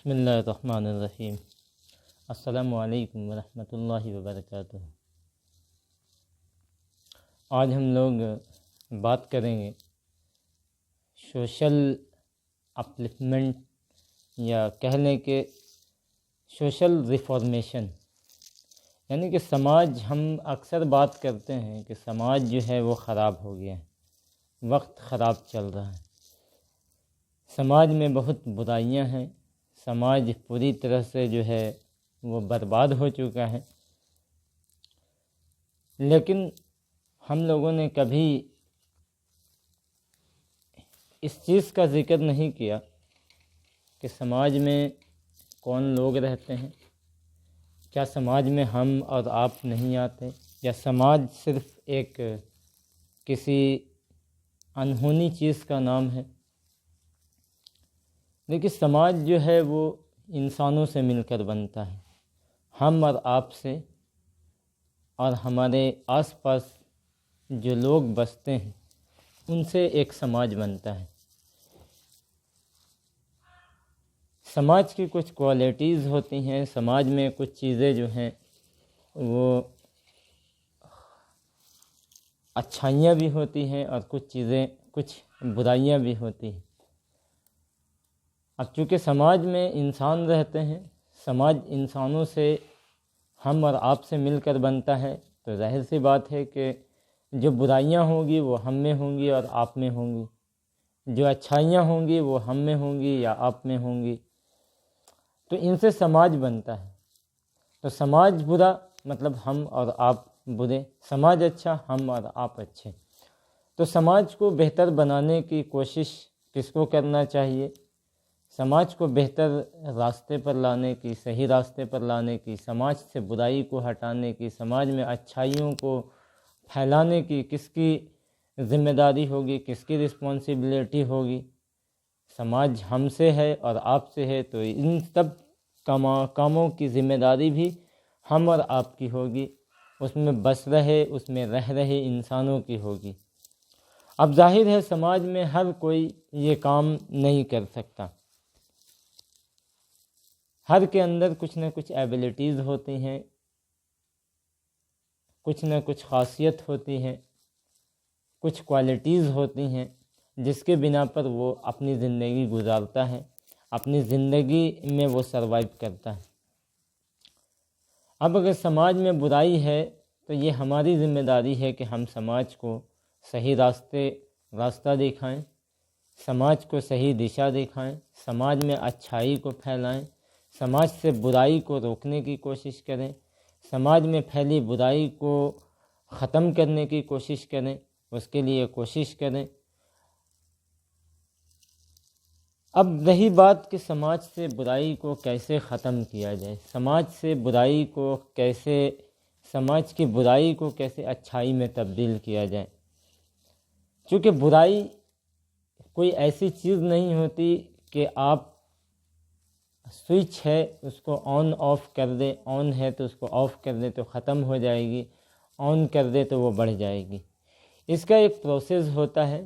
بسم اللہ الرحمن الرحیم۔ السلام علیکم ورحمۃ اللہ وبرکاتہ۔ آج ہم لوگ بات کریں گے سوشل اپلفمنٹ یا کہہ لیں کہ سوشل ریفارمیشن، یعنی کہ سماج، ہم اکثر بات کرتے ہیں کہ سماج جو ہے وہ خراب ہو گیا ہے، وقت خراب چل رہا ہے، سماج میں بہت برائیاں ہیں، سماج پوری طرح سے جو ہے وہ برباد ہو چکا ہے۔ لیکن ہم لوگوں نے کبھی اس چیز کا ذکر نہیں کیا کہ سماج میں کون لوگ رہتے ہیں، کیا سماج میں ہم اور آپ نہیں آتے، یا سماج صرف ایک کسی انہونی چیز کا نام ہے۔ لیکن سماج جو ہے وہ انسانوں سے مل کر بنتا ہے، ہم اور آپ سے، اور ہمارے آس پاس جو لوگ بستے ہیں ان سے ایک سماج بنتا ہے۔ سماج کی کچھ کوالٹیز ہوتی ہیں، سماج میں کچھ چیزیں جو ہیں وہ اچھائیاں بھی ہوتی ہیں اور کچھ برائیاں بھی ہوتی ہیں۔ اب چونکہ سماج میں انسان رہتے ہیں، سماج انسانوں سے، ہم اور آپ سے مل کر بنتا ہے، تو ظاہر سی بات ہے کہ جو برائیاں ہوں گی وہ ہم میں ہوں گی اور آپ میں ہوں گی، جو اچھائیاں ہوں گی وہ ہم میں ہوں گی یا آپ میں ہوں گی، تو ان سے سماج بنتا ہے۔ تو سماج برا مطلب ہم اور آپ برے، سماج اچھا ہم اور آپ اچھے۔ تو سماج کو بہتر بنانے کی کوشش کس کو کرنا چاہیے؟ سماج کو بہتر راستے پر لانے کی، صحیح راستے پر لانے کی، سماج سے برائی کو ہٹانے کی، سماج میں اچھائیوں کو پھیلانے کی کس کی ذمہ داری ہوگی، کس کی رسپانسبلٹی ہوگی؟ سماج ہم سے ہے اور آپ سے ہے، تو ان سب کاموں کی ذمہ داری بھی ہم اور آپ کی ہوگی، اس میں بس رہے، اس میں رہ رہے انسانوں کی ہوگی۔ اب ظاہر ہے سماج میں ہر کوئی یہ کام نہیں کر سکتا، ہر کے اندر کچھ نہ کچھ ایبلٹیز ہوتی ہیں، کچھ نہ کچھ خاصیت ہوتی ہے، کچھ کوالٹیز ہوتی ہیں جس کے بنا پر وہ اپنی زندگی گزارتا ہے، اپنی زندگی میں وہ سروائیو کرتا ہے۔ اب اگر سماج میں برائی ہے تو یہ ہماری ذمہ داری ہے کہ ہم سماج کو صحیح راستہ دکھائیں، سماج کو صحیح دشا دکھائیں، سماج میں اچھائی کو پھیلائیں، سماج سے برائی کو روکنے کی کوشش کریں، سماج میں پھیلی برائی کو ختم کرنے کی کوشش کریں، اس کے لیے کوشش کریں۔ اب رہی بات کہ سماج سے برائی کو کیسے ختم کیا جائے، سماج کی برائی کو کیسے اچھائی میں تبدیل کیا جائے۔ چونکہ برائی کوئی ایسی چیز نہیں ہوتی کہ آپ سوئچ ہے اس کو آن آف کر دیں، آن ہے تو اس کو آف کر دیں تو ختم ہو جائے گی، آن کر دے تو وہ بڑھ جائے گی۔ اس کا ایک پروسیس ہوتا ہے،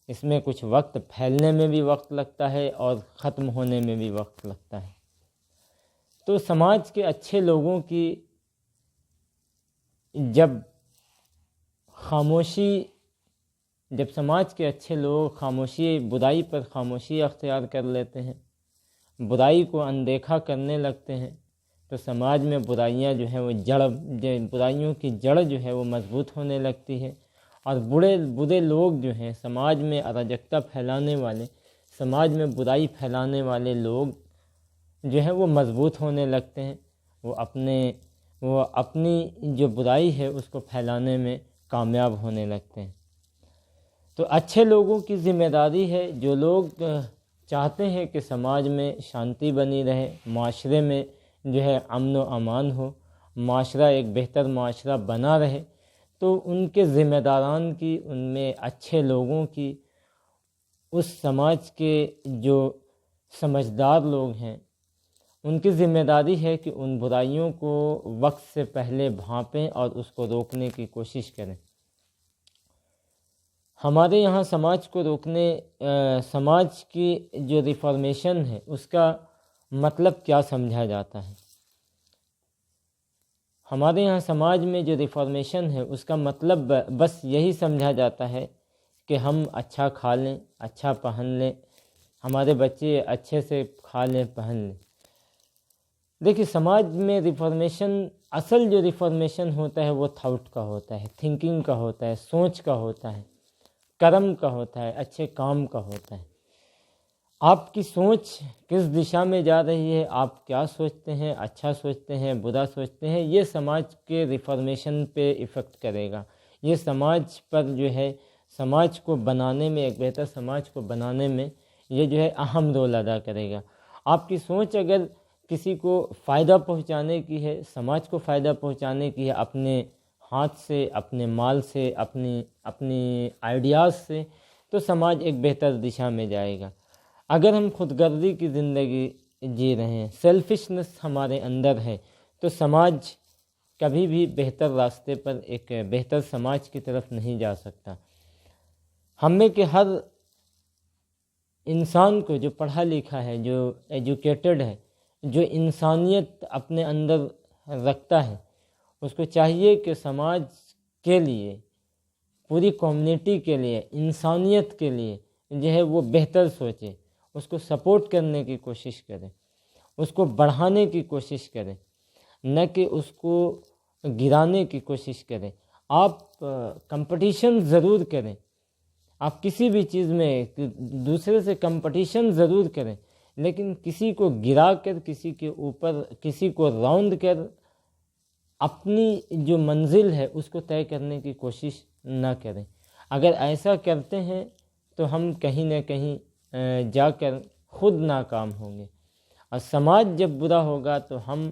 اس میں کچھ وقت، پھیلنے میں بھی وقت لگتا ہے اور ختم ہونے میں بھی وقت لگتا ہے۔ تو سماج کے اچھے لوگوں کی جب سماج کے اچھے لوگ برائی پر خاموشی اختیار کر لیتے ہیں، برائی کو اندیکھا کرنے لگتے ہیں، تو سماج میں برائیاں جو ہیں وہ برائیوں کی جڑ جو ہے وہ مضبوط ہونے لگتی ہے، اور برے لوگ جو ہیں سماج میں اراجکتا پھیلانے والے، سماج میں برائی پھیلانے والے لوگ جو ہیں وہ مضبوط ہونے لگتے ہیں، وہ اپنی جو برائی ہے اس کو پھیلانے میں کامیاب ہونے لگتے ہیں۔ تو اچھے لوگوں کی ذمہ داری ہے، جو لوگ چاہتے ہیں کہ سماج میں شانتی بنی رہے، معاشرے میں جو ہے امن و امان ہو، معاشرہ ایک بہتر معاشرہ بنا رہے، تو ان کے ذمہ داران کی، ان میں اچھے لوگوں کی، اس سماج کے جو سمجھدار لوگ ہیں ان کی ذمہ داری ہے کہ ان برائیوں کو وقت سے پہلے بھانپیں اور اس کو روکنے کی کوشش کریں۔ ہمارے یہاں سماج کو روکنے، سماج کی جو ریفارمیشن ہے اس کا مطلب کیا سمجھا جاتا ہے۔ ہمارے یہاں سماج میں جو ریفارمیشن ہے اس کا مطلب بس یہی سمجھا جاتا ہے کہ ہم اچھا کھا لیں، اچھا پہن لیں، ہمارے بچے اچھے سے کھا لیں پہن لیں۔ دیکھیے سماج میں ریفارمیشن، اصل جو ریفارمیشن ہوتا ہے وہ تھاٹ کا ہوتا ہے، تھنکنگ کا ہوتا ہے، سوچ کا ہوتا ہے، کرم کا ہوتا ہے، اچھے کام کا ہوتا ہے۔ آپ کی سوچ کس دشا میں جا رہی ہے، آپ کیا سوچتے ہیں، اچھا سوچتے ہیں، برا سوچتے ہیں، یہ سماج کے ریفارمیشن پہ ایفیکٹ کرے گا۔ یہ سماج پر جو ہے، سماج کو بنانے میں، ایک بہتر سماج کو بنانے میں یہ جو ہے اہم رول ادا کرے گا۔ آپ کی سوچ اگر کسی کو فائدہ پہنچانے کی ہے، سماج کو فائدہ پہنچانے کی ہے، اپنے ہاتھ سے، اپنے مال سے، اپنی آئیڈیاز سے، تو سماج ایک بہتر دشا میں جائے گا۔ اگر ہم خود غرضی کی زندگی جی رہے ہیں، سیلفشنس ہمارے اندر ہے، تو سماج کبھی بھی بہتر راستے پر، ایک بہتر سماج کی طرف نہیں جا سکتا۔ ہم میں کہ ہر انسان کو، جو پڑھا لکھا ہے، جو ایجوکیٹڈ ہے، جو انسانیت اپنے اندر رکھتا ہے، اس کو چاہیے کہ سماج کے لیے، پوری کمیونٹی کے لیے، انسانیت کے لیے جو ہے وہ بہتر سوچے، اس کو سپورٹ کرنے کی کوشش کرے، اس کو بڑھانے کی کوشش کرے، نہ کہ اس کو گرانے کی کوشش کرے۔ آپ کمپٹیشن ضرور کریں، آپ کسی بھی چیز میں دوسرے سے کمپٹیشن ضرور کریں، لیکن کسی کو گرا کر، کسی کے اوپر، کسی کو راؤنڈ کر اپنی جو منزل ہے اس کو طے کرنے کی کوشش نہ کریں۔ اگر ایسا کرتے ہیں تو ہم کہیں نہ کہیں جا کر خود ناکام ہوں گے، اور سماج جب برا ہوگا تو ہم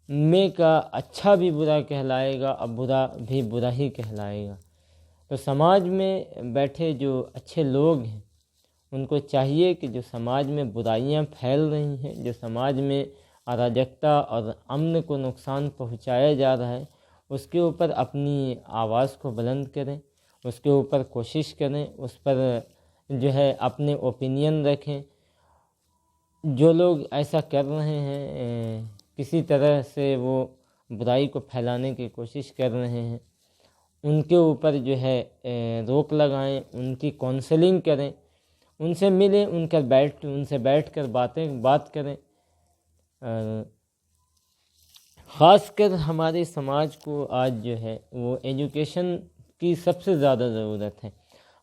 میں کا اچھا بھی برا کہلائے گا اور برا بھی برا ہی کہلائے گا۔ تو سماج میں بیٹھے جو اچھے لوگ ہیں، ان کو چاہیے کہ جو سماج میں برائیاں پھیل رہی ہیں، جو سماج میں اراجکتا اور امن کو نقصان پہنچایا جا رہا ہے، اس کے اوپر اپنی آواز کو بلند کریں، اس کے اوپر کوشش کریں، اس پر جو ہے اپنے اوپینین رکھیں۔ جو لوگ ایسا کر رہے ہیں، کسی طرح سے وہ برائی کو پھیلانے کی کوشش کر رہے ہیں، ان کے اوپر جو ہے روک لگائیں، ان کی کونسلنگ کریں، ان سے ملیں، ان سے بیٹھ کر بات کریں۔ خاص کر ہمارے سماج کو آج جو ہے وہ ایجوکیشن کی سب سے زیادہ ضرورت ہے۔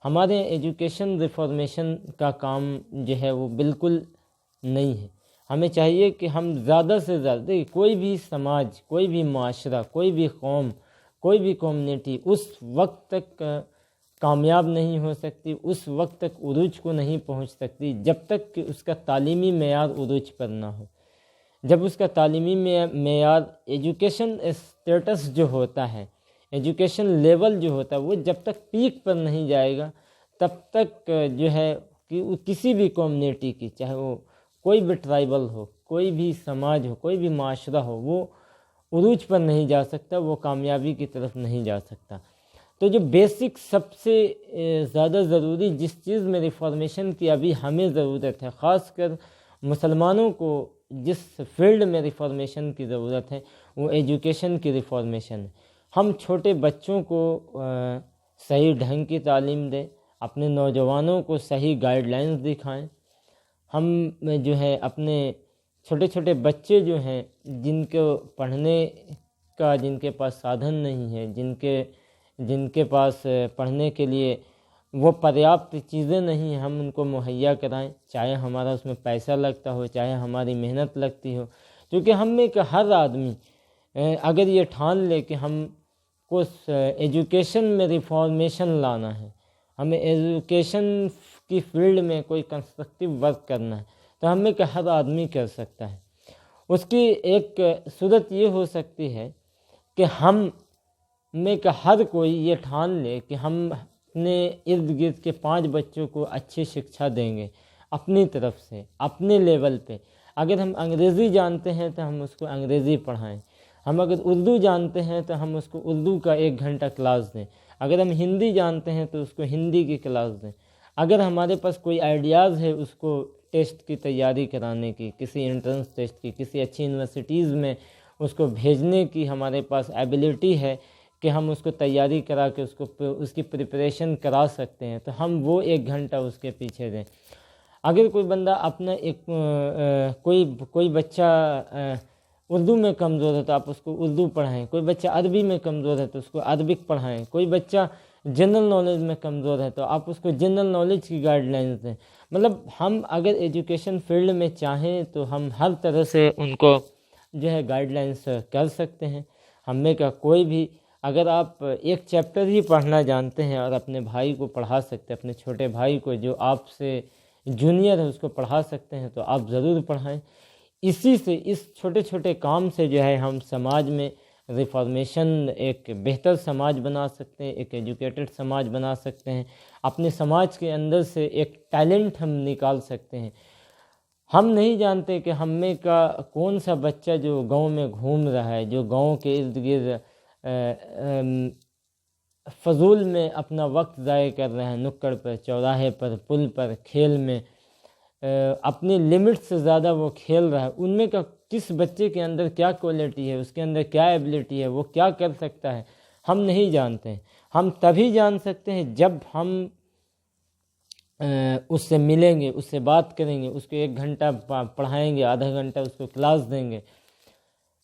ہمارے ایجوکیشن ریفارمیشن کا کام جو ہے وہ بالکل نہیں ہے۔ ہمیں چاہیے کہ ہم زیادہ سے زیادہ، دیکھیں کوئی بھی سماج، کوئی بھی معاشرہ، کوئی بھی قوم، کوئی بھی کمیونٹی اس وقت تک کامیاب نہیں ہو سکتی، اس وقت تک عروج کو نہیں پہنچ سکتی جب تک کہ اس کا تعلیمی معیار عروج پر نہ ہو۔ جب اس کا تعلیمی معیار، ایجوکیشن اسٹیٹس جو ہوتا ہے، ایجوکیشن لیول جو ہوتا ہے، وہ جب تک پیک پر نہیں جائے گا تب تک جو ہے کہ کسی بھی کمیونٹی کی، چاہے وہ کوئی بھی ٹرائبل ہو، کوئی بھی سماج ہو، کوئی بھی معاشرہ ہو، وہ عروج پر نہیں جا سکتا، وہ کامیابی کی طرف نہیں جا سکتا۔ تو جو بیسک سب سے زیادہ ضروری جس چیز میں ریفارمیشن کی ابھی ہمیں ضرورت ہے، خاص کر مسلمانوں کو جس فیلڈ میں ریفارمیشن کی ضرورت ہے، وہ ایجوکیشن کی ریفارمیشن ہے۔ ہم چھوٹے بچوں کو صحیح ڈھنگ کی تعلیم دیں، اپنے نوجوانوں کو صحیح گائیڈ لائنز دکھائیں۔ ہم جو ہے اپنے چھوٹے چھوٹے بچے جو ہیں، جن کو پڑھنے کا، جن کے پاس سادھن نہیں ہے، جن کے پاس پڑھنے کے لیے وہ پریاپت چیزیں نہیں ہیں، ہم ان کو مہیا کرائیں، چاہے ہمارا اس میں پیسہ لگتا ہو، چاہے ہماری محنت لگتی ہو۔ کیونکہ ہم میں کہ ہر آدمی اگر یہ ٹھان لے کہ ہم کو ایجوکیشن میں ریفارمیشن لانا ہے، ہمیں ایجوکیشن کی فیلڈ میں کوئی کنسٹرکٹیو ورک کرنا ہے، تو ہم میں کہ ہر آدمی کر سکتا ہے۔ اس کی ایک صورت یہ ہو سکتی ہے کہ ہم میں کہ ہر کوئی یہ ٹھان لے کہ ہم اپنے ارد گرد کے 5 بچوں کو اچھی شکشا دیں گے اپنی طرف سے، اپنے لیول پہ۔ اگر ہم انگریزی جانتے ہیں تو ہم اس کو انگریزی پڑھائیں، ہم اگر اردو جانتے ہیں تو ہم اس کو اردو کا 1 گھنٹہ کلاس دیں، اگر ہم ہندی جانتے ہیں تو اس کو ہندی کی کلاس دیں، اگر ہمارے پاس کوئی آئیڈیاز ہے اس کو ٹیسٹ کی تیاری کرانے کی، کسی انٹرنس ٹیسٹ کی، کسی اچھی یونیورسٹیز میں اس کو بھیجنے کی ہمارے پاس ایبلٹی ہے کہ ہم اس کو تیاری کرا کے اس کی پریپریشن کرا سکتے ہیں، تو ہم وہ 1 گھنٹہ اس کے پیچھے دیں۔ اگر کوئی بندہ اپنا کوئی بچہ اردو میں کمزور ہے تو آپ اس کو اردو پڑھائیں، کوئی بچہ عربی میں کمزور ہے تو اس کو عربک پڑھائیں، کوئی بچہ جنرل نالج میں کمزور ہے تو آپ اس کو جنرل نالج کی گائیڈ لائنز دیں۔ مطلب ہم اگر ایجوکیشن فیلڈ میں چاہیں تو ہم ہر طرح سے ان کو جو ہے گائیڈ لائنس کر سکتے ہیں۔ ہم میں کا کوئی بھی، اگر آپ ایک چیپٹر ہی پڑھنا جانتے ہیں اور اپنے بھائی کو پڑھا سکتے ہیں، اپنے چھوٹے بھائی کو جو آپ سے جونیئر ہے اس کو پڑھا سکتے ہیں تو آپ ضرور پڑھائیں۔ اسی سے، اس چھوٹے چھوٹے کام سے جو ہے ہم سماج میں ریفارمیشن، ایک بہتر سماج بنا سکتے ہیں، ایک ایجوکیٹڈ سماج بنا سکتے ہیں، اپنے سماج کے اندر سے ایک ٹیلنٹ ہم نکال سکتے ہیں۔ ہم نہیں جانتے کہ ہم میں کا کون سا بچہ جو گاؤں میں گھوم رہا ہے، جو گاؤں کے ارد گرد فضول میں اپنا وقت ضائع کر رہے ہیں، نکڑ پر، چوراہے پر، پل پر، کھیل میں اپنی لمٹ سے زیادہ وہ کھیل رہا ہے، ان میں کا کس بچے کے اندر کیا کوالٹی ہے، اس کے اندر کیا ایبلٹی ہے، وہ کیا کر سکتا ہے، ہم نہیں جانتے ہیں۔ ہم تبھی جان سکتے ہیں جب ہم اس سے ملیں گے، اس سے بات کریں گے، اس کو 1 گھنٹہ پڑھائیں گے، آدھا گھنٹہ اس کو کلاس دیں گے،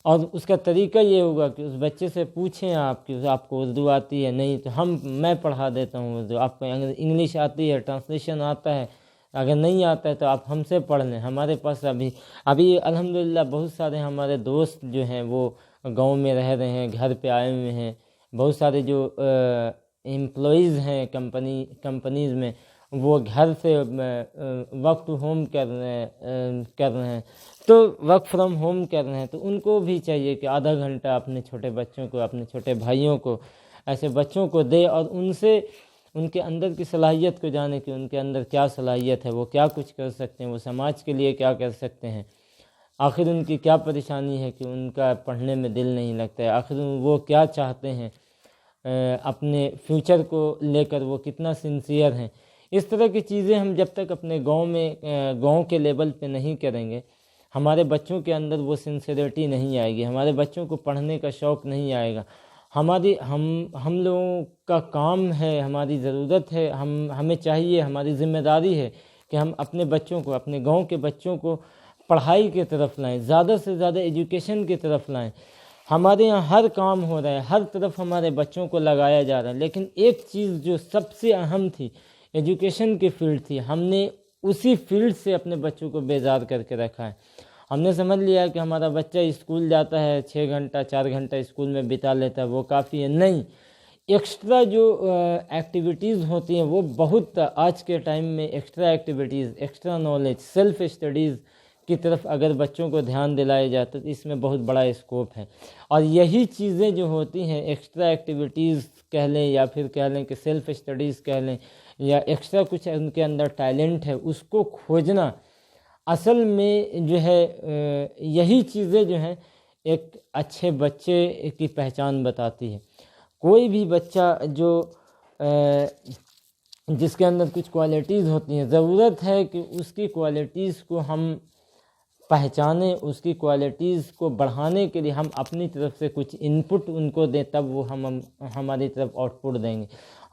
اور اس کا طریقہ یہ ہوگا کہ اس بچے سے پوچھیں آپ کہ آپ کو اردو آتی ہے؟ نہیں تو میں پڑھا دیتا ہوں اردو، آپ کو انگلش آتی ہے، ٹرانسلیشن آتا ہے، اگر نہیں آتا ہے تو آپ ہم سے پڑھ لیں۔ ہمارے پاس ابھی الحمدللہ بہت سارے ہمارے دوست جو ہیں وہ گاؤں میں رہ رہے ہیں، گھر پہ آئے ہوئے ہیں، بہت سارے جو امپلائیز ہیں کمپنیز میں، وہ گھر سے ورک ٹو ہوم کر رہے ہیں، تو ورک فرام ہوم کر رہے ہیں، تو ان کو بھی چاہیے کہ آدھا گھنٹہ اپنے چھوٹے بچوں کو، اپنے چھوٹے بھائیوں کو، ایسے بچوں کو دے، اور ان سے ان کے اندر کی صلاحیت کو جانے کہ ان کے اندر کیا صلاحیت ہے، وہ کیا کچھ کر سکتے ہیں، وہ سماج کے لیے کیا کر سکتے ہیں، آخر ان کی کیا پریشانی ہے کہ ان کا پڑھنے میں دل نہیں لگتا ہے، آخر وہ کیا چاہتے ہیں، اپنے فیوچر کو لے کر وہ کتنا سنسیئر ہیں۔ اس طرح کی چیزیں ہم جب تک اپنے گاؤں کے لیول پہ نہیں کریں گے، ہمارے بچوں کے اندر وہ سنسیئرٹی نہیں آئے گی، ہمارے بچوں کو پڑھنے کا شوق نہیں آئے گا۔ ہم لوگوں کا کام ہے، ہماری ضرورت ہے، ہمیں چاہیے، ہماری ذمہ داری ہے کہ ہم اپنے بچوں کو، اپنے گاؤں کے بچوں کو پڑھائی کی طرف لائیں، زیادہ سے زیادہ ایجوکیشن کی طرف لائیں۔ ہمارے یہاں ہر کام ہو رہا ہے، ہر طرف ہمارے بچوں کو لگایا جا رہا ہے، لیکن ایک چیز جو سب سے اہم تھی، ایجوکیشن کی فیلڈ تھی، ہم نے اسی فیلڈ سے اپنے بچوں کو بیزار کر کے رکھا ہے۔ ہم نے سمجھ لیا کہ ہمارا بچہ اسکول جاتا ہے، 6 گھنٹہ 4 گھنٹہ اسکول میں بتا لیتا ہے، وہ کافی ہے۔ نہیں، ایکسٹرا جو ایکٹیویٹیز ہوتی ہیں وہ بہت، آج کے ٹائم میں extra activities, extra knowledge, self studies کی طرف اگر بچوں کو دھیان دلایا جائے تو اس میں بہت بڑا اسکوپ ہے، اور یہی چیزیں جو ہوتی ہیں، ایکسٹرا ایکٹیویٹیز کہہ لیں یا پھر کہہ لیں کہ سیلف اسٹڈیز کہہ لیں، یا ایکسٹرا کچھ ان کے اندر ٹیلنٹ ہے، اس کو کھوجنا اصل میں جو ہے یہی چیزیں جو ہیں ایک اچھے بچے کی پہچان بتاتی ہے۔ کوئی بھی بچہ جو جس کے اندر کچھ کوالٹیز ہوتی ہیں، ضرورت ہے کہ اس کی کوالٹیز کو ہم پہچانیں، اس کی کوالٹیز کو بڑھانے کے لیے ہم اپنی طرف سے کچھ انپٹ ان کو دیں، تب وہ ہماری طرف آؤٹ پٹ دیں گے۔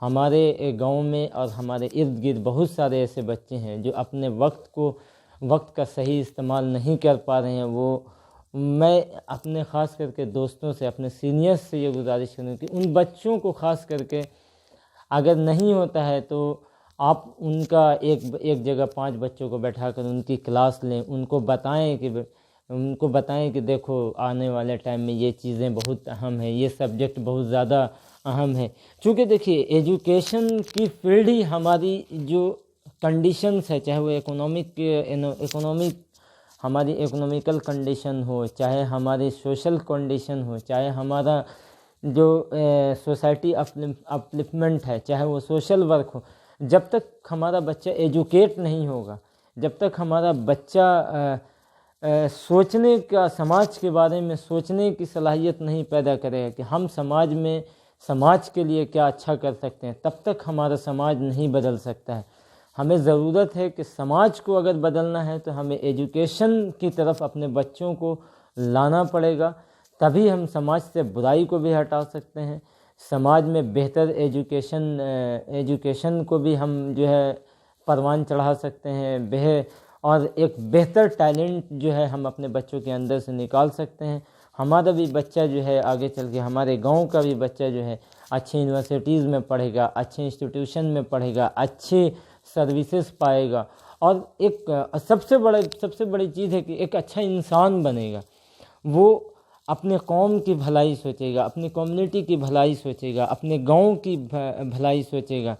ہمارے گاؤں میں اور ہمارے ارد گرد بہت سارے ایسے بچے ہیں جو اپنے وقت کا صحیح استعمال نہیں کر پا رہے ہیں۔ میں اپنے خاص کر کے دوستوں سے، اپنے سینئرز سے یہ گزارش کروں کہ ان بچوں کو خاص کر کے اگر نہیں ہوتا ہے تو آپ ان کا ایک جگہ 5 بچوں کو بیٹھا کر ان کی کلاس لیں، ان کو بتائیں کہ دیکھو آنے والے ٹائم میں یہ چیزیں بہت اہم ہیں، یہ سبجیکٹ بہت زیادہ اہم ہے۔ چونکہ دیکھیے ایجوکیشن کی فیلڈ ہی ہماری جو کنڈیشنز ہے، چاہے وہ ہماری اکنامیکل کنڈیشن ہو، چاہے ہماری سوشل کنڈیشن ہو، چاہے ہمارا جو سوسائٹی اپلفمنٹ ہے، چاہے وہ سوشل ورک ہو، جب تک ہمارا بچہ ایجوکیٹ نہیں ہوگا، جب تک ہمارا بچہ سوچنے کا، سماج کے بارے میں سوچنے کی صلاحیت نہیں پیدا کرے گا کہ ہم سماج کے لیے کیا اچھا کر سکتے ہیں، تب تک ہمارا سماج نہیں بدل سکتا ہے۔ ہمیں ضرورت ہے کہ سماج کو اگر بدلنا ہے تو ہمیں ایجوکیشن کی طرف اپنے بچوں کو لانا پڑے گا، تبھی ہم سماج سے برائی کو بھی ہٹا سکتے ہیں، سماج میں بہتر ایجوکیشن کو بھی ہم جو ہے پروان چڑھا سکتے ہیں، اور ایک بہتر ٹیلنٹ جو ہے ہم اپنے بچوں کے اندر سے نکال سکتے ہیں۔ ہمارا بھی بچہ جو ہے آگے چل کے، ہمارے گاؤں کا بھی بچہ جو ہے اچھے یونیورسٹیز میں پڑھے گا، اچھے انسٹیٹیوشن میں پڑھے گا، اچھے سروسز پائے گا، اور ایک سب سے بڑی چیز ہے کہ ایک اچھا انسان بنے گا۔ وہ اپنے قوم کی بھلائی سوچے گا، اپنی کمیونٹی کی بھلائی سوچے گا، اپنے گاؤں کی بھلائی سوچے گا۔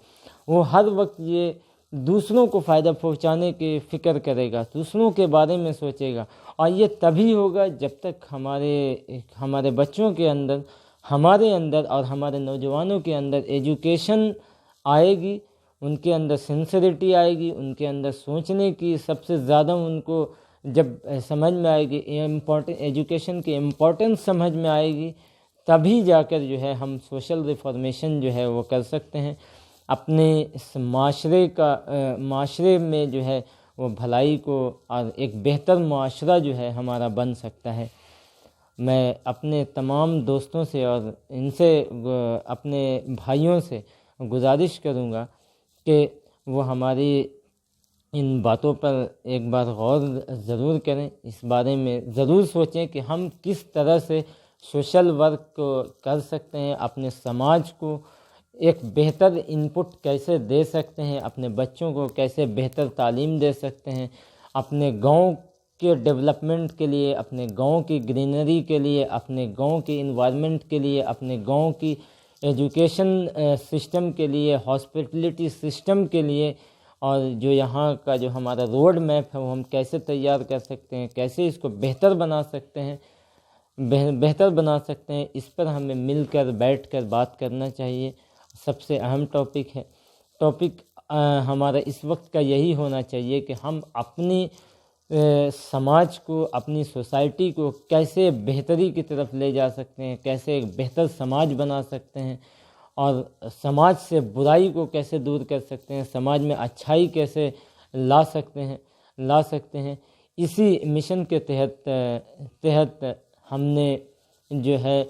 وہ ہر وقت یہ دوسروں کو فائدہ پہنچانے کی فکر کرے گا، دوسروں کے بارے میں سوچے گا، اور یہ تبھی ہوگا جب تک ہمارے بچوں کے اندر، ہمارے اندر اور ہمارے نوجوانوں کے اندر ایجوکیشن آئے گی، ان کے اندر سنسریٹی آئے گی، ان کے اندر سوچنے کی سب سے زیادہ ان کو جب سمجھ میں آئے گی، ایجوکیشن کی امپورٹنس سمجھ میں آئے گی، تبھی جا کر جو ہے ہم سوشل ریفارمیشن جو ہے وہ کر سکتے ہیں، اپنے اس معاشرے میں جو ہے وہ بھلائی کو، اور ایک بہتر معاشرہ جو ہے ہمارا بن سکتا ہے۔ میں اپنے تمام دوستوں سے اور ان سے اپنے بھائیوں سے گزارش کروں گا کہ وہ ہماری ان باتوں پر ایک بار غور ضرور کریں، اس بارے میں ضرور سوچیں کہ ہم کس طرح سے سوشل ورک کو کر سکتے ہیں، اپنے سماج کو ایک بہتر انپٹ کیسے دے سکتے ہیں، اپنے بچوں کو کیسے بہتر تعلیم دے سکتے ہیں، اپنے گاؤں کے ڈیولپمنٹ کے لیے، اپنے گاؤں کی گرینری کے لیے، اپنے گاؤں کی انوائرمنٹ کے لیے، اپنے گاؤں کی ایجوکیشن سسٹم کے لیے، ہاسپٹلٹی سسٹم کے لیے، اور جو یہاں کا جو ہمارا روڈ میپ ہے وہ ہم کیسے تیار کر سکتے ہیں، کیسے اس کو بہتر بنا سکتے ہیں، اس پر ہمیں مل کر بیٹھ کر بات کرنا چاہیے۔ سب سے اہم ٹاپک ہمارا اس وقت کا یہی ہونا چاہیے کہ ہم اپنی سماج کو، اپنی سوسائٹی کو کیسے بہتری کی طرف لے جا سکتے ہیں، کیسے ایک بہتر سماج بنا سکتے ہیں، اور سماج سے برائی کو کیسے دور کر سکتے ہیں، سماج میں اچھائی کیسے لا سکتے ہیں۔ اسی مشن کے تحت ہم نے جو ہے